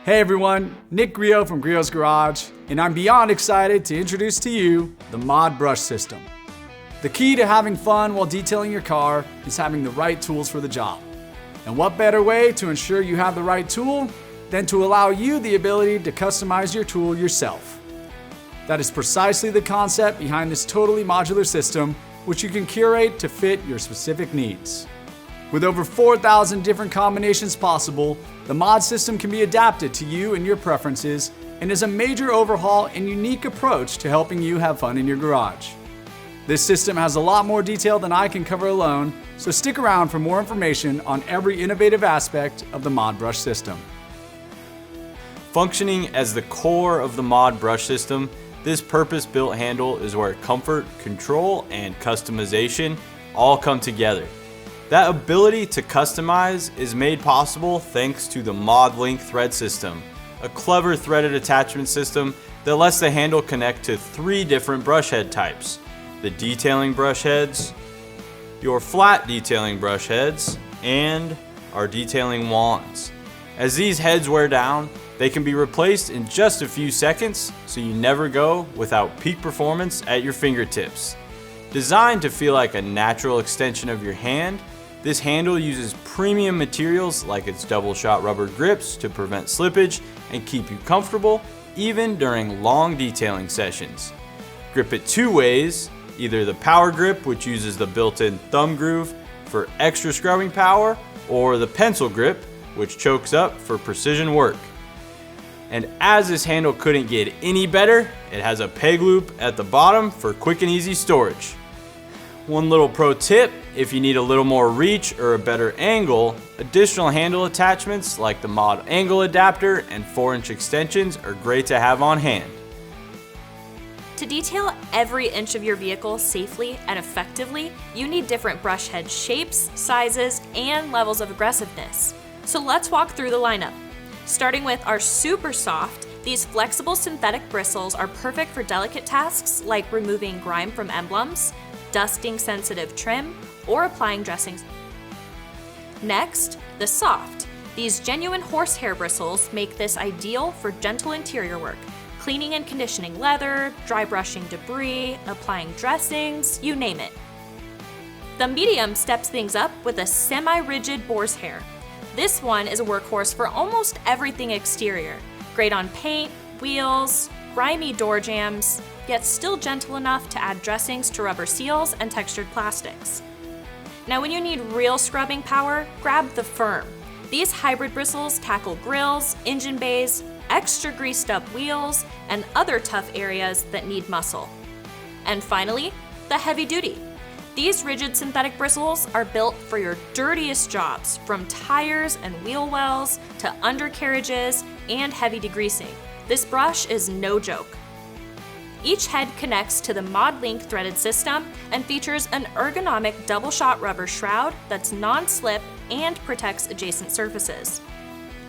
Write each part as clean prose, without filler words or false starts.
Hey everyone, Nick Griot from Griot's Garage, and I'm beyond excited to introduce to you the Mod Brush System. The key to having fun while detailing your car is having the right tools for the job. And what better way to ensure you have the right tool than to allow you the ability to customize your tool yourself. That is precisely the concept behind this totally modular system, which you can curate to fit your specific needs. With over 4,000 different combinations possible, the mod system can be adapted to you and your preferences and is a major overhaul and unique approach to helping you have fun in your garage. This system has a lot more detail than I can cover alone, so stick around for more information on every innovative aspect of the Mod Brush system. Functioning as the core of the Mod Brush system, this purpose-built handle is where comfort, control, and customization all come together. That ability to customize is made possible thanks to the Mod Link thread system, a clever threaded attachment system that lets the handle connect to 3 different brush head types: the detailing brush heads, your flat detailing brush heads, and our detailing wands. As these heads wear down, they can be replaced in just a few seconds, so you never go without peak performance at your fingertips. Designed to feel like a natural extension of your hand, this handle uses premium materials like its double-shot rubber grips to prevent slippage and keep you comfortable even during long detailing sessions. Grip it 2 ways, either the power grip, which uses the built-in thumb groove for extra scrubbing power, or the pencil grip, which chokes up for precision work. And as this handle couldn't get any better, it has a peg loop at the bottom for quick and easy storage. One little pro tip, if you need a little more reach or a better angle, additional handle attachments like the Mod Angle adapter and 4-inch extensions are great to have on hand. To detail every inch of your vehicle safely and effectively, you need different brush head shapes, sizes, and levels of aggressiveness. So let's walk through the lineup. Starting with our super soft, these flexible synthetic bristles are perfect for delicate tasks like removing grime from emblems, dusting sensitive trim, or applying dressings. Next, the soft. These genuine horsehair bristles make this ideal for gentle interior work, cleaning and conditioning leather, dry brushing debris, applying dressings, you name it. The medium steps things up with a semi-rigid boar's hair. This one is a workhorse for almost everything exterior. Great on paint, wheels, grimy door jambs, yet still gentle enough to add dressings to rubber seals and textured plastics. Now when you need real scrubbing power, grab the firm. These hybrid bristles tackle grills, engine bays, extra greased up wheels, and other tough areas that need muscle. And finally, the heavy duty. These rigid synthetic bristles are built for your dirtiest jobs, from tires and wheel wells to undercarriages and heavy degreasing. This brush is no joke. Each head connects to the Mod Link threaded system and features an ergonomic double-shot rubber shroud that's non-slip and protects adjacent surfaces.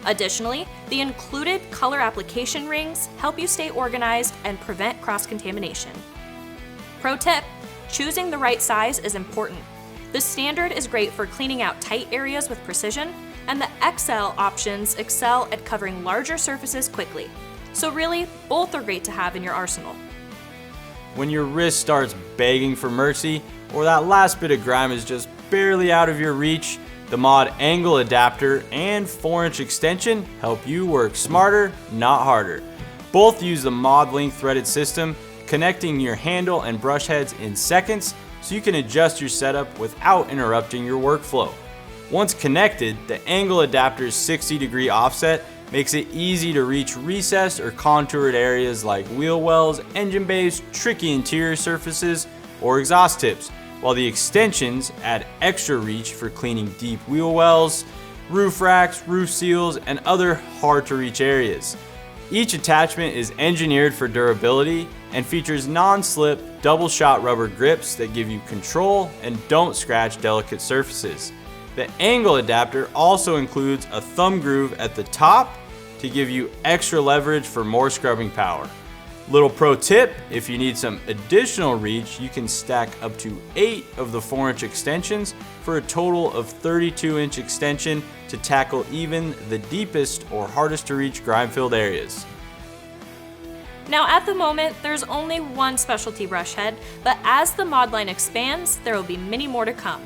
Additionally, the included color application rings help you stay organized and prevent cross-contamination. Pro tip, choosing the right size is important. The standard is great for cleaning out tight areas with precision, and the XL options excel at covering larger surfaces quickly. So really, both are great to have in your arsenal. When your wrist starts begging for mercy, or that last bit of grime is just barely out of your reach, the Mod Angle adapter and 4-inch extension help you work smarter, not harder. Both use the Mod Link threaded system, connecting your handle and brush heads in seconds so you can adjust your setup without interrupting your workflow. Once connected, the angle adapter's 60-degree offset makes it easy to reach recessed or contoured areas like wheel wells, engine bays, tricky interior surfaces, or exhaust tips, while the extensions add extra reach for cleaning deep wheel wells, roof racks, roof seals, and other hard-to-reach areas. Each attachment is engineered for durability and features non-slip, double-shot rubber grips that give you control and don't scratch delicate surfaces. The angle adapter also includes a thumb groove at the top to give you extra leverage for more scrubbing power. Little pro tip, if you need some additional reach, you can stack up to 8 of the 4-inch extensions for a total of 32-inch extension to tackle even the deepest or hardest to reach grime-filled areas. Now at the moment, there's only one specialty brush head, but as the mod line expands, there will be many more to come.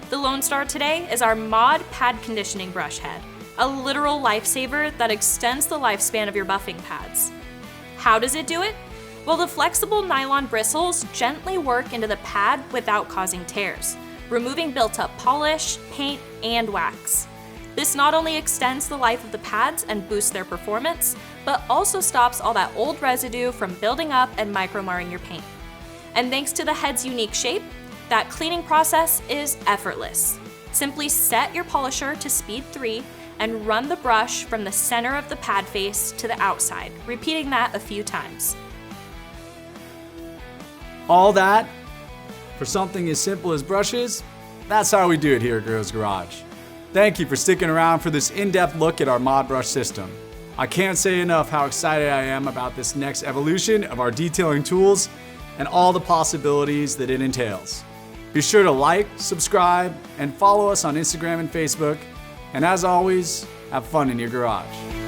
The Lone Star today is our Mod Pad Conditioning Brush Head, a literal lifesaver that extends the lifespan of your buffing pads. How does it do it? Well, the flexible nylon bristles gently work into the pad without causing tears, removing built-up polish, paint, and wax. This not only extends the life of the pads and boosts their performance, but also stops all that old residue from building up and micro-marring your paint. And thanks to the head's unique shape, that cleaning process is effortless. Simply set your polisher to speed 3 and run the brush from the center of the pad face to the outside, repeating that a few times. All that for something as simple as brushes? That's how we do it here at Griot's Garage. Thank you for sticking around for this in-depth look at our mod brush system. I can't say enough how excited I am about this next evolution of our detailing tools and all the possibilities that it entails. Be sure to like, subscribe, and follow us on Instagram and Facebook. And as always, have fun in your garage.